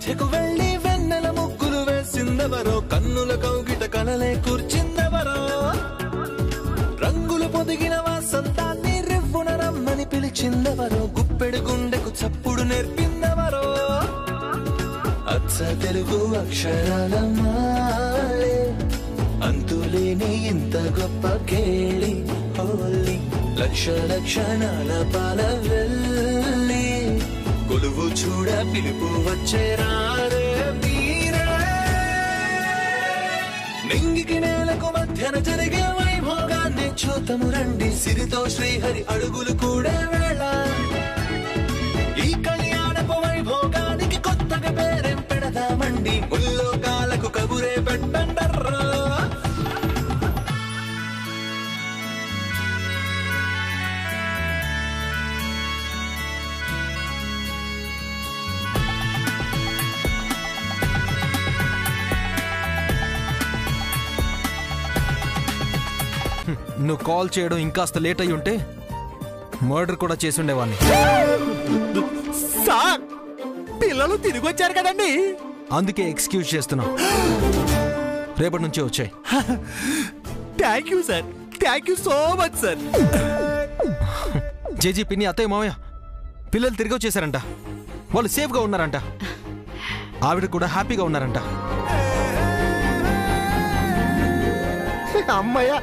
మధ్యకు వెళ్ళి వెన్నెల ముగ్గులు వేసిందెవరో, కన్నుల కౌగిట కలలే కూర్చిందెవరో, రంగులు పొదిగిన వాసంతాన్ని రివ్వున రమ్మని పిలిచిందెవరో, గుప్పెడు గుండెకు చప్పుడు నేర్పిందెవరో, అచ్చ తెలుగు అక్షరాల మాలే అంతులేని ఇంత గొప్ప కేళి హోలీ, లక్ష లక్షణాల పాల వెళ్ళి కొలువు చూడ పిలుపు వచ్చేరారే మీరే, నింగికి నేలకు మధ్యన జరిగే వైభోగాన్ని చూతము రండి, సిరితో శ్రీహరి అడుగులు కూడే వేళ, ఈ కళ్యాణపు వైభోగానికి కొత్తగా పేరేం పెడదామండి, ముల్లోకాలకు కబురే పెట్టండర్రా. నువ్వు కాల్ చేయడం ఇంకాస్త లేట్ అయ్యి ఉంటే మర్డర్ కూడా చేసి ఉండేవాడిని. సార్ పిల్లలు తిరిగి వచ్చారు కదండి, అందుకే ఎక్స్క్యూజ్ చేస్తున్నా. రేపటి నుంచే వచ్చాయి. Thank you sir, thank you so much sir. JG పిన్ని అత్తయ్య మావయ్య పిల్లలు తిరిగి వచ్చేసారంట. వాళ్ళు సేఫ్గా ఉన్నారంట. ఆవిడ కూడా హ్యాపీగా ఉన్నారంట. అమ్మయ్య,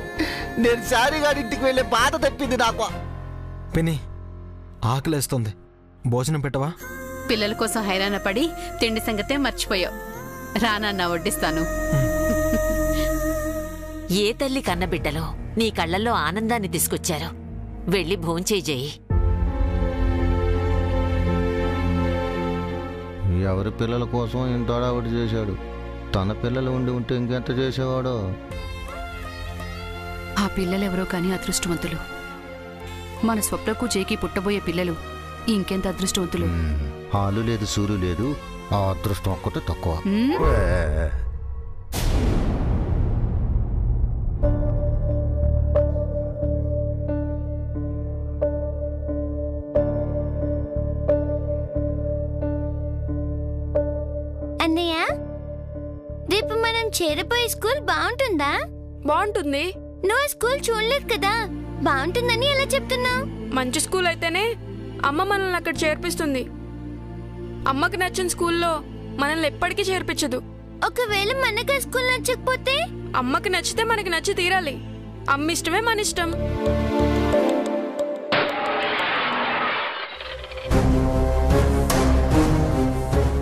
నేను శారీ గారి ఇంటికి వెళ్ళే బాధ తప్పింది నాకు. పిన్ని ఆకలేస్తుంది, భోజనం పెట్టవా? పిల్లల కోసం హైరాణ పడి తిండి సంగతే మర్చిపోయావు. రానన్నా వడ్డిస్తాను. ఏ తల్లి కన్నబిడ్డలో నీ కళ్ళల్లో ఆనందాన్ని తీసుకొచ్చారో వెళ్ళి భోంచేయి జయి. ఎవరి పిల్లల కోసం ఇంత హడావుడి చేశాడు, తన పిల్లలు ఉండి ఉంటే ఇంకెంత చేసేవాడో. ఆ పిల్లలెవరో కానీ అదృష్టవంతులు. మన స్వప్నకు జేకి పుట్టబోయే పిల్లలు ఇంకెంత అదృష్టవంతులు. హాలు లేదు, సూరు లేదు, ఆ అదృష్టం ఒక్కటే తక్కువ. అన్నయ్య, రేపు మనం చేరబోయే స్కూల్ బాగుంటుందా? బాగుంటుంది. నువ్వు స్కూల్ చూడలేదు కదా, బాగుంటుందని ఎలా చెప్తున్నావు? మంచి స్కూల్ అయితేనే అమ్మ మనల్ని అక్కడ చేర్పిస్తుంది. అమ్మకి నచ్చిన స్కూల్లో మనల్ని ఎప్పటికీ చేర్పించదు. ఒకవేళ మనకు స్కూల్ నచ్చకపోతే? అమ్మకి నచ్చితే మనకి నచ్చి తీరాలి. అమ్మ ఇష్టమే మన ఇష్టం.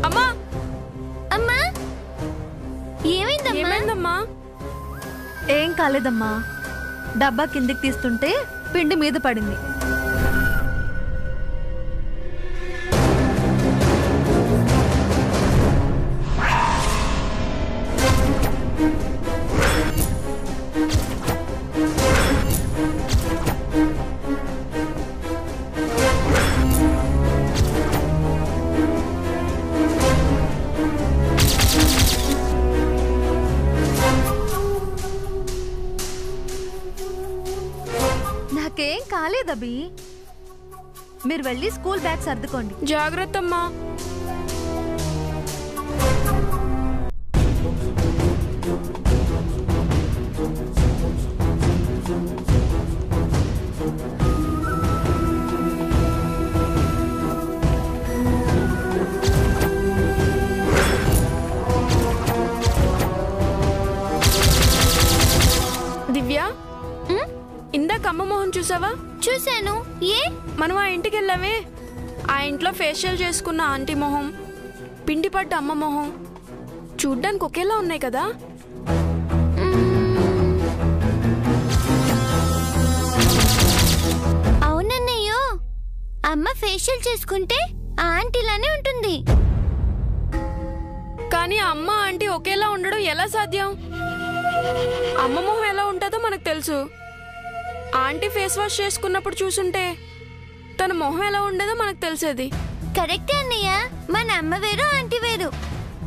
అమ్మా అమ్మా, ఏమైందమ్మా? ఏం కాలేదమ్మా, డబ్బా కిందికి తీస్తుంటే పిండి మీద పడింది. నాకేం కాలేదబ్బి, మీరు వెళ్ళి స్కూల్ బ్యాగ్ సర్దుకోండి. జాగ్రత్త అమ్మా. దివ్య, ఇందాక అమ్మ మొహం చూసావా? చూశాను. ఏ? మనం ఆ ఇంటికి వెళ్ళామే, ఆ ఇంట్లో ఫేషియల్ చేసుకున్న ఆంటీ మొహం, పిండి పడ్డ అమ్మ మొహం చూడ్డానికి ఒకేలా ఉన్నాయి కదా? అవునన్నయ్యో, అమ్మ ఫేషియల్ చేసుకుంటే ఆంటీలానే ఉంటుంది. కానీ అమ్మ ఆంటీ ఒకేలా ఉండడం ఎలా సాధ్యం? అమ్మ మొహం ఎలా ఉంటుందో మనకు తెలుసు. ఆంటీ ఫేస్ వాష్ చేసుకున్నప్పుడు చూసుంటే తన మొహం ఎలా ఉండేదో మనకు తెలిసేది. కరెక్టే అన్నయ్య, మన అమ్మ వేరు ఆంటీ వేరు.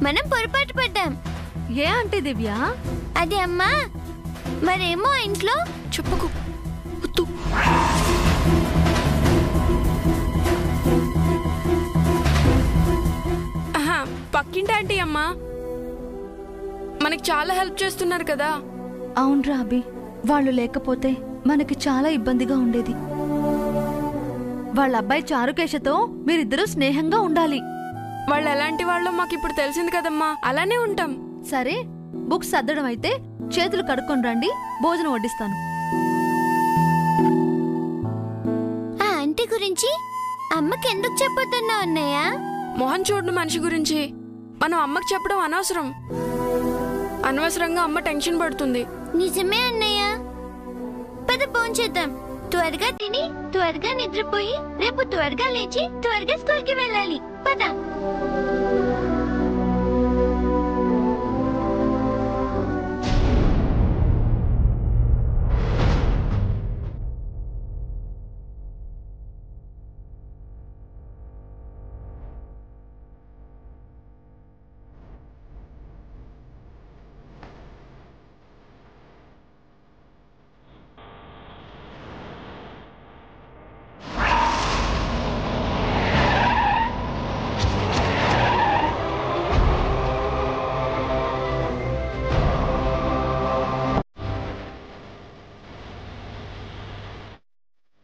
మనం పొరపాటు పడ్డాం. ఏ ఆంటీ దివ్య? అది అమ్మా, మరేమో ఇంట్లో చెప్పుకు పక్కింటి ఆంటీ అమ్మా, మనకి చాలా హెల్ప్ చేస్తున్నారు కదా. అవునరా అభి, వాళ్ళు లేకపోతే మనకి చాలా ఇబ్బందిగా ఉండేది. వాళ్ళ అబ్బాయి చారుకేశతో మీరిద్దరూ స్నేహంగా ఉండాలి. వాళ్ళు ఎలాంటి వాళ్ళో మాకు ఇప్పుడు తెలిసింది కదమ్మా, అలానే ఉంటాం. సరే, బుక్స్ సర్దడం అయితే చేతులు కడుక్కొని రండి, భోజనం వడ్డిస్తాను. ఆ ఆంటీ గురించి అమ్మకి ఎందుకు చెప్పొద్దన్నావు అన్నయ్య? మొహం చూడని మనిషి గురించి మనం అమ్మకి చెప్పడం అనవసరం. అనవసరంగా అమ్మ టెన్షన్ పడుతుంది. నిజమే అన్నయ్య. పద భోంచేద్దాం. త్వరగా తిని త్వరగా నిద్రపోయి రేపు త్వరగా లేచి త్వరగా స్కూల్కి వెళ్ళాలి. పద.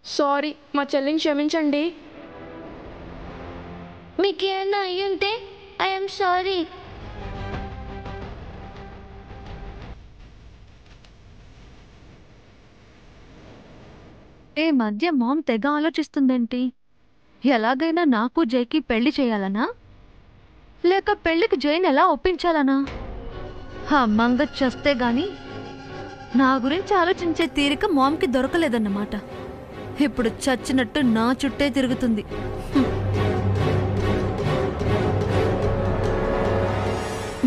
సారీ, మా చెల్లిని క్షమించండి. మీకేమన్నా అయ్యుంటే ఐఎమ్ సారీ. ఏ మధ్య మామ్ తెగ ఆలోచిస్తుందేంటి? ఎలాగైనా నాకు జైకి పెళ్లి చేయాలనా, లేక పెళ్లికి జైని ఎలా ఒప్పించాలనా? అమ్మంగా చస్తే గాని నా గురించి ఆలోచించే తీరిక మామ్కి దొరకలేదన్నమాట. ఇప్పుడు చచ్చినట్టు నా చుట్టే తిరుగుతుంది.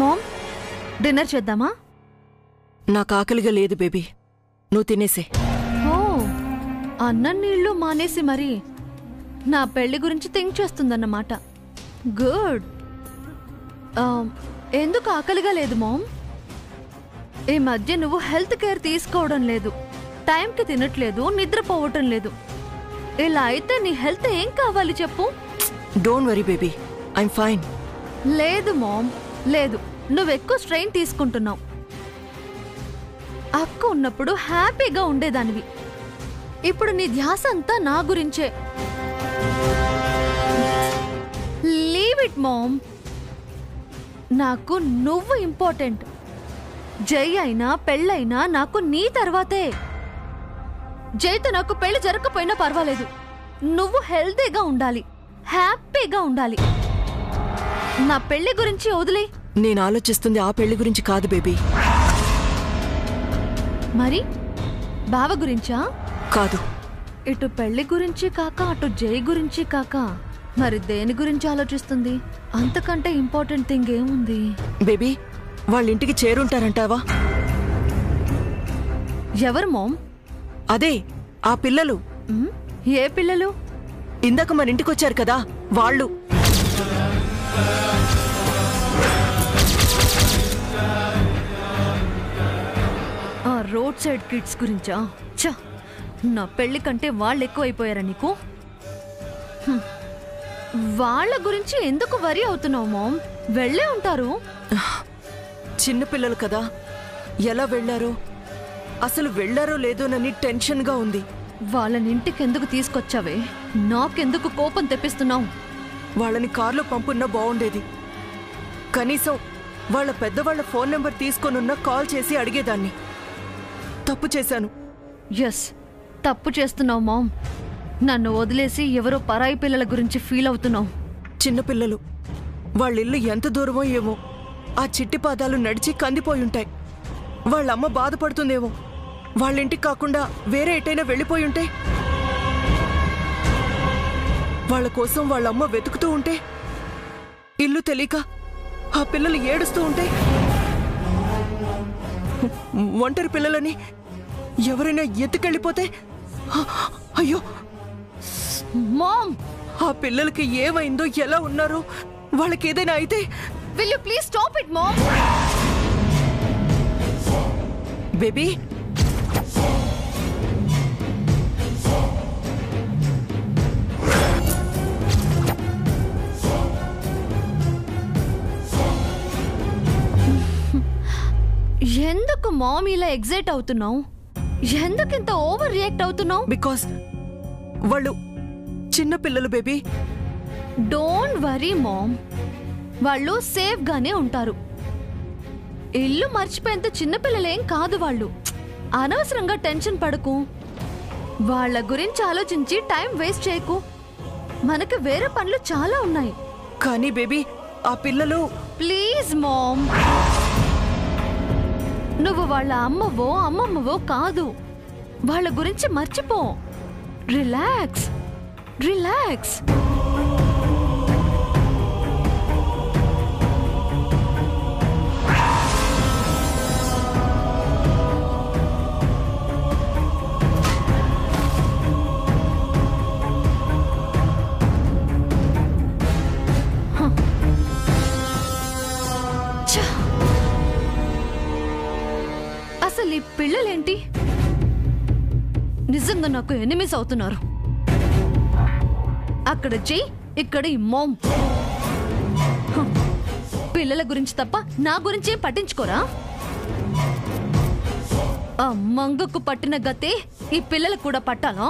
మామ్, డిన్నర్ చేద్దామా? నాకు ఆకలిగా లేదు బేబీ, నువ్వు తినేసే. ఓ, అన్నం నీళ్లు మానేసి మరి నా పెళ్లి గురించి థింక్ చేస్తుందన్నమాట. గుడ్. ఎందుకు ఆకలిగా లేదు మామ్? ఈ మధ్య నువ్వు హెల్త్ కేర్ తీసుకోవడం లేదు, టైంకి తినట్లేదు, నిద్రపోవటం లేదు. ఇలా అయితే నీ హెల్త్ ఏం కావాలి చెప్పు? Don't worry baby, I'm fine. లేదు మామ్, లేదు. నువ్వెక్కువ స్ట్రెయిన్ తీసుకుంటున్నావు. అక్క ఉన్నప్పుడు హ్యాపీగా ఉండేదానివి. ఇప్పుడు నీ ధ్యాస అంతా నా గురించే. Leave it mom. నాకు నువ్వు ఇంపార్టెంట్. జై అయినా పెళ్ళైనా నాకు నీ తర్వాతే. జైతో నాకు పెళ్లి జరగకపోయినా పర్వాలేదు. నువ్వు హెల్తీగా ఉండాలి, హ్యాపీగా ఉండాలి. నా పెళ్లి గురించి వదిలే. నేను ఆలోచిస్తుంది ఆ పెళ్లి గురించి కాదు బేబీ. మరి బావ గురించా? కాదు. ఇటు పెళ్లి గురించి కాక అటు జై గురించి కాక మరి దేని గురించి ఆలోచిస్తుంది? అంతకంటే ఇంపార్టెంట్ థింగ్ ఏముంది? బేబీ, వాళ్ళింటికి చేరుంటారంటావా? ఎవరు మామ్? అదే ఆ పిల్లలు. ఏ పిల్లలు? ఇందాక మన ఇంటికొచ్చారు కదా వాళ్ళు. ఆ రోడ్ సైడ్ కిడ్స్ గురించా? ఛ, నా పెళ్లి కంటే వాళ్ళు ఎక్కువైపోయారా నీకు? వాళ్ళ గురించి ఎందుకు వరి అవుతున్నావు మామ్? వెళ్ళే ఉంటారు. చిన్నపిల్లలు కదా, ఎలా వెళ్లారో, అసలు వెళ్లారో లేదోనని టెన్షన్గా ఉంది. వాళ్ళని ఇంటికి ఎందుకు తీసుకొచ్చావే? నాకెందుకు కోపం తెప్పిస్తున్నావు? వాళ్ళని కార్లో పంపున్నా బాగుండేది. కనీసం వాళ్ళ పెద్దవాళ్ల ఫోన్ నెంబర్ తీసుకొనున్నా కాల్ చేసి అడిగేదాన్ని. తప్పు చేశాను. ఎస్, తప్పు చేస్తున్నావు మామ్. నన్ను వదిలేసి ఎవరో పరాయి పిల్లల గురించి ఫీల్ అవుతున్నావు. చిన్నపిల్లలు, వాళ్ళిల్లు ఎంత దూరమో ఏమో. ఆ చిట్టి పాదాలు నడిచి కందిపోయుంటాయి. వాళ్ళమ్మ బాధపడుతుందేమో. వాళ్ళింటికి కాకుండా వేరే ఎటైనా వెళ్ళిపోయుంటే, వాళ్ళ కోసం వాళ్ళమ్మ వెతుకుతూ ఉంటే, ఇల్లు తెలియక ఆ పిల్లలు ఏడుస్తూ ఉంటే, ఒంటరి పిల్లలని ఎవరైనా ఎత్తుకెళ్ళిపోతే, అయ్యో మామ్, ఆ పిల్లలకి ఏమైందో, ఎలా ఉన్నారో, వాళ్ళకేదైనా అయితే. Will you please stop it mom? Baby, ఎందుకు మామ్ ఇలా ఎగ్జైట్ అవుతున్నావు? ఎందుకు ఇంత ఓవర్ రియాక్ట్ అవుతున్నావు? బికాస్ వాళ్ళు చిన్న పిల్లలు బేబీ. డోంట్ వరీ మామ్, వాళ్ళు సేఫ్ గానే ఉంటారు. ఇల్లు మర్చిపోయేంత చిన్నపిల్లలేం కాదు వాళ్ళు. అనవసరంగా టెన్షన్ పడకు. వాళ్ళ గురించి ఆలోచించి టైం వేస్ట్ చేయకు. మనకి వేరే పనులు చాలా ఉన్నాయి. కానీ బేబీ ఆ పిల్లలు. ప్లీజ్ మామ్, నువ్వు వాళ్ళ అమ్మవో అమ్మమ్మవో కాదు. వాళ్ళ గురించి మర్చిపో. Relax relax. అసలు ఈ పిల్లలేంటి నిజంగా నాకు ఎనిమిస్ అవుతున్నారు. అక్కడ జై, ఇక్కడ ఈ మామ్. పిల్లల గురించి తప్ప నా గురించి పట్టించుకోరా? ఆ మంగకు పట్టిన గతే ఈ పిల్లలకు కూడా పట్టాలా?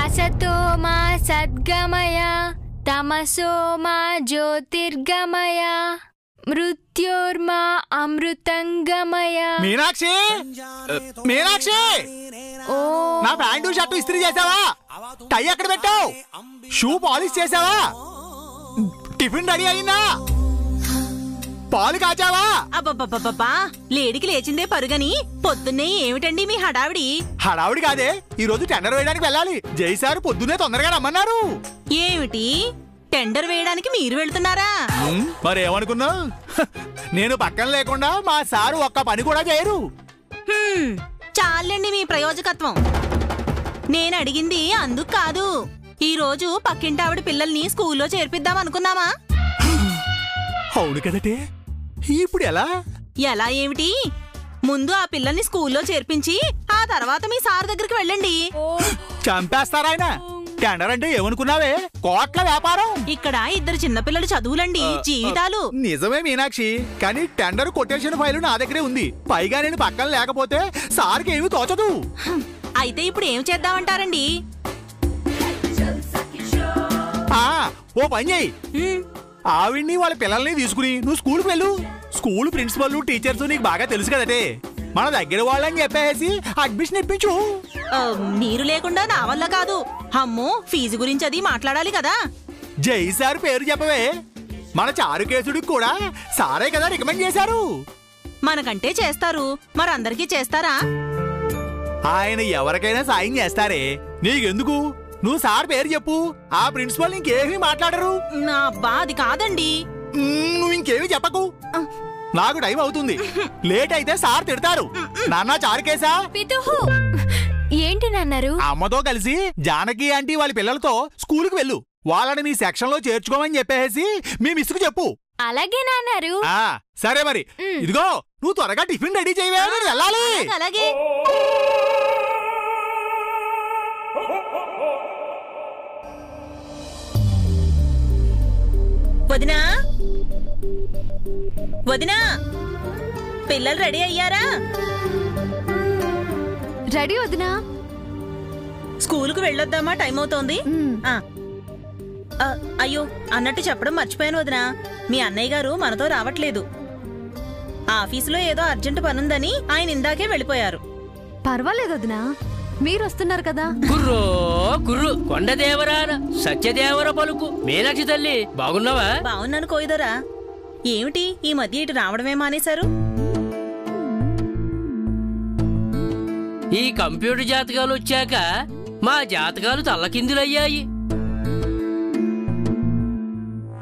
అసతో మా సద్గమయ తమసో మా జ్యోతిర్గమయ మృత్యోర్మా అమృతంగమయ. మీనాక్షి, మీనాక్షి, నా ప్యాంటు షర్టు ఇస్త్రీ చేసావా? టై ఎక్కడ పెట్టావు? షూ పాలిష్ చేసావా? టిఫిన్ రెడీ అయిందా? పాలు కాచావా? అబ్బబ్బబ్బబ్బా, లేడికి లేచిందే పరుగని పొద్దున్నే ఏమిటండి మీ హడావిడి? హడావిడి కాదే, ఈ రోజు టెండర్ వేయడానికి వెళ్ళాలి. జైసారు పొద్దున్నే తొందరగా రమ్మన్నారు. ఏమిటి టెండర్ వేయడానికి మీరు వెళ్తున్నారా? మరేమనుకున్నా, నేను పక్కన లేకుండా మా సారు ఒక్క పని కూడా చేయరు. చాలండి మీ ప్రయోజకత్వం. నేను అడిగింది అందుకు కాదు. ఈ రోజు పక్కింటావిడ పిల్లల్ని స్కూల్లో చేర్పిద్దాం అనుకున్నామా? అవును కదటే, ఇప్పుడు ఎలా? ఎలా ఏమిటి, ముందు ఆ పిల్లల్ని స్కూల్లో చేర్పించి ఆ తర్వాత మీ సార్ దగ్గరికి వెళ్ళండి. చంపేస్తారాయన. టెండర్ అంటే ఏమనుకున్నావే, కోట్ల వ్యాపారం. ఇక్కడ ఇద్దరు చిన్నపిల్లలు చదువులండి, జీవితాలు. నిజమే మీనాక్షి, కానీ టెండర్ కొటేషన్ ఫైలు నా దగ్గరే ఉంది. పైగా నేను పక్కన లేకపోతే సార్కి ఏమీ తోచదు. అయితే ఇప్పుడు ఏం చేద్దామంటారండి? ఓ పని చెయ్యి, ఆవిడ్ని వాళ్ళ పిల్లల్ని తీసుకుని నువ్వు స్కూల్కి వెళ్ళు. స్కూల్ ప్రిన్సిపల్ టీచర్స్ నీకు బాగా తెలుసు కదటే. మన దగ్గర వాళ్ళని చెప్పేసి అడ్మిషన్ ఇప్పించు. మీరు లేకుండా నా వల్ల కాదు. అమ్మో, ఫీజు గురించి అది మాట్లాడాలి కదా. జై సార్ పేరు చెప్పవే. మన చారుకేసుడికి కూడా సారే కదా రికమెండ్ చేశారు. మనకంటే చేస్తారు, మరందరికీ చేస్తారా? ఆయన ఎవరికైనా సాయం చేస్తారే, నీకెందుకు? నువ్వు సార్ పేరు చెప్పు, ఆ ప్రిన్సిపల్ ఇంకేమీ మాట్లాడరు. నా అబ్బా, అది కాదండి. నువ్వు ఇంకేమీ చెప్పకు, నాకు టైం అవుతుంది. లేట్ అయితే సార్ తిడతారు. నాన్న చారుకేసా, ఏంటి నాన్నారు? అమ్మతో కలిసి జానకి ఆంటీ వాళ్ళ పిల్లలతో స్కూల్కి వెళ్ళు. వాళ్ళని మీ సెక్షన్ లో చేర్చుకోమని చెప్పేసి మీ మిస్కు చెప్పు. అలాగే నాన్నారు. సరే మరి, ఇదిగో నువ్వు త్వరగా టిఫిన్ రెడీ చేయవే, వెళ్ళాలి. అలాగే. వదినా, వదినా, పిల్లలు రెడీ అయ్యారా? రెడీ వదినా. స్కూలుకు వెళ్ళొద్దామా? టైం అవుతోంది. అయ్యో, అన్నట్టు చెప్పడం మర్చిపోయాను వదినా, మీ అన్నయ్య గారు మనతో రావట్లేదు. ఆఫీసులో ఏదో అర్జెంట్ పనుందని ఆయన ఇందాకే వెళ్ళిపోయారు. పర్వాలేదు వదినా, మీరు వస్తున్నారు కదా. గుర్రో గుర్రు కొండదేవరాన సత్యదేవర పలుకు. మీనాక్షి తల్లి, బాగున్నావా? బాగున్నాను కోయిదరా. ఏమిటి ఈ మధ్య ఇటు రావడమే మానేశారు? ఈ కంప్యూటర్ జాతకాలు వచ్చాక మా జాతకాలు తల్లకిందులయ్యాయి.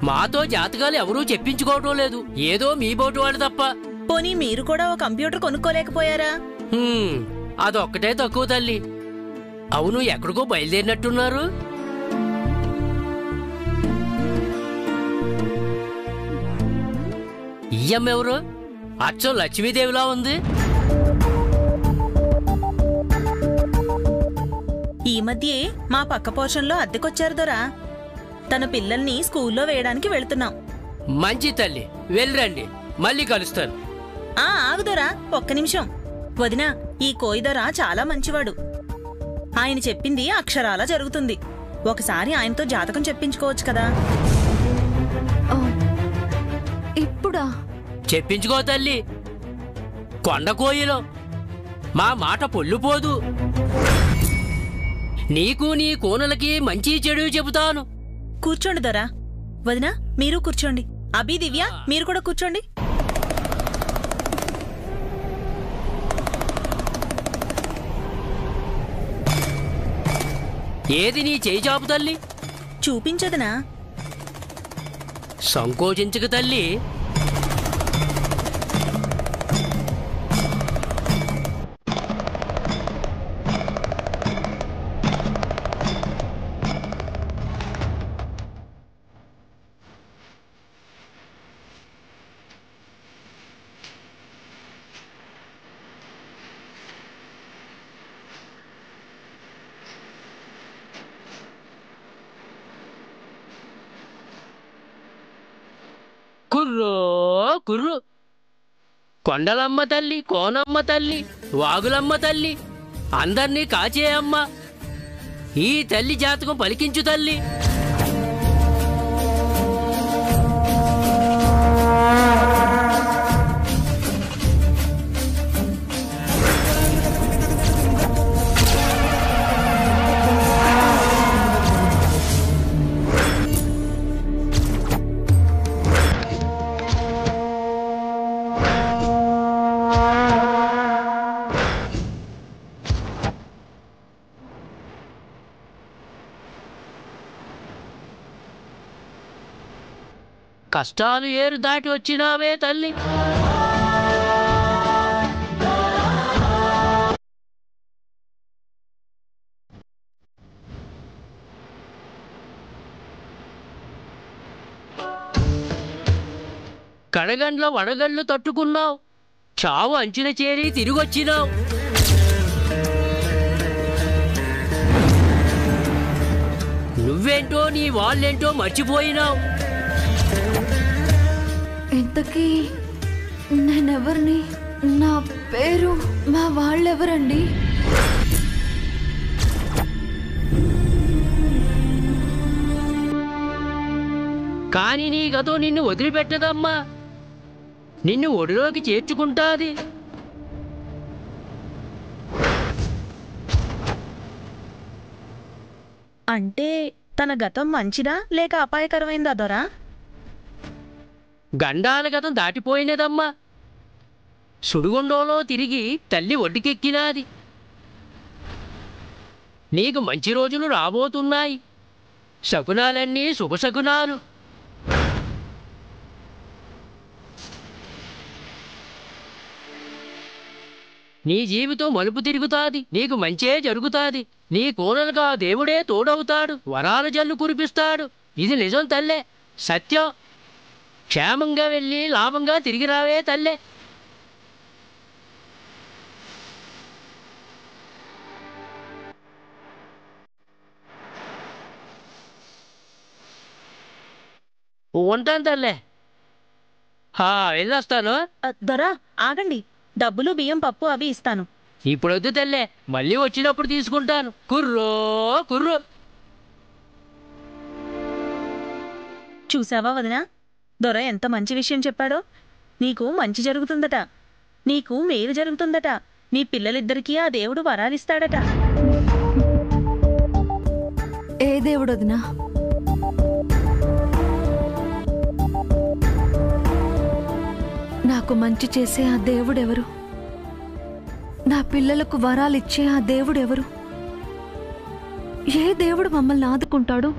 మాతో జాతకాలు ఎవరూ చెప్పించుకోవటం లేదు, ఏదో మీ బోటు వాడు తప్ప. పోనీ మీరు కూడా ఓ కంప్యూటర్ కొనుక్కోలేకపోయారా? అదొక్కటే తక్కువ తల్లి. అవును, ఎక్కడికో బయలుదేరినట్టున్నారు. ఈయమ్మెవరు? అచ్చం లక్ష్మీదేవిలా ఉంది. ఈ మధ్యే మా పక్క పోర్షన్లో అద్దెకొచ్చారు దొరా. తన పిల్లల్ని స్కూల్లో వేయడానికి వెళ్తున్నాం. మంచి తల్లి, వెళ్ళరండి, మళ్ళీ కలుస్తాను. ఆగుదొరా, ఒక్క నిమిషం. వదినా, ఈ కోయిదొరా చాలా మంచివాడు. ఆయన చెప్పింది అక్షరాలా జరుగుతుంది. ఒకసారి ఆయనతో జాతకం చెప్పించుకోవచ్చు కదా. ఇప్పుడా? చెప్పించుకో తల్లి. కొండ కోయిలో మా మాట పొల్లుపోదు. నీకు నీ కోనలకి మంచి చెడు చెబుతాను. కూర్చోండి దొరా. వదినా, మీరు కూర్చోండి. అభి, దివ్య, మీరు కూడా కూర్చోండి. ఏది నీ చేయి చాపు తల్లి? చూపించదనా? సంకోచించక తల్లి. కుర్రో కుర్రు, కొండలమ్మ తల్లి, కోనమ్మ తల్లి, వాగులమ్మ తల్లి, అందర్నీ కాచే అమ్మ, ఈ తల్లి జాతకం పలికించు తల్లి. కష్టాలు ఏరు దాటి వచ్చినావే తల్లి. కడగండ్ల వడగళ్ళు తట్టుకున్నావు, చావు అంచున చేరి తిరిగొచ్చినావు. నువ్వేంటో నీ వాళ్ళేంటో మర్చిపోయినావు. ఇంతకీ నేనెవరిని? నా పేరు, మా వాళ్ళెవరండి? కాని నీ గతో నిన్ను వదిలిపెట్టదమ్మా, నిన్ను ఒడిలోకి చేర్చుకుంటాది. అంటే తన గతం మంచిదా లేక అపాయకరమైందా దొరా? గండాల గతం దాటిపోయినదమ్మా. సుడిగుండంలో తిరిగి తల్లి ఒడ్డుకెక్కినాది. నీకు మంచి రోజులు రాబోతున్నాయి. శకునాలన్నీ శుభశకునాలు. నీ జీవితం మలుపు తిరుగుతాది, నీకు మంచే జరుగుతాది. నీ కోనలుగా దేవుడే తోడవుతాడు, వరాల జల్లు కురిపిస్తాడు. ఇది నిజం తల్లే, సత్యం. క్షేమంగా వెళ్ళి లాభంగా తిరిగి రావే తల్లే. ఉంటాను తల్లే, వెళ్ళొస్తాను. దొరా, ఆగండి. డబ్బులు, బియ్యం, పప్పు అవి ఇస్తాను. ఇప్పుడొద్దు తల్లే, మళ్ళీ వచ్చినప్పుడు తీసుకుంటాను. కుర్రో కుర్రో. చూసావా వదినా, దొర ఎంత మంచి విషయం చెప్పాడో. నీకు మంచి జరుగుతుందట, నీకు మేలు జరుగుతుందట, నీ పిల్లలిద్దరికీ ఆ దేవుడు వరాలిస్తాడట. ఏ దేవుడు వదినా? నాకు మంచి చేసే ఆ దేవుడెవరు? నా పిల్లలకు వరాలిచ్చే ఆ దేవుడెవరు? ఏ దేవుడు మమ్మల్ని ఆదుకుంటాడు?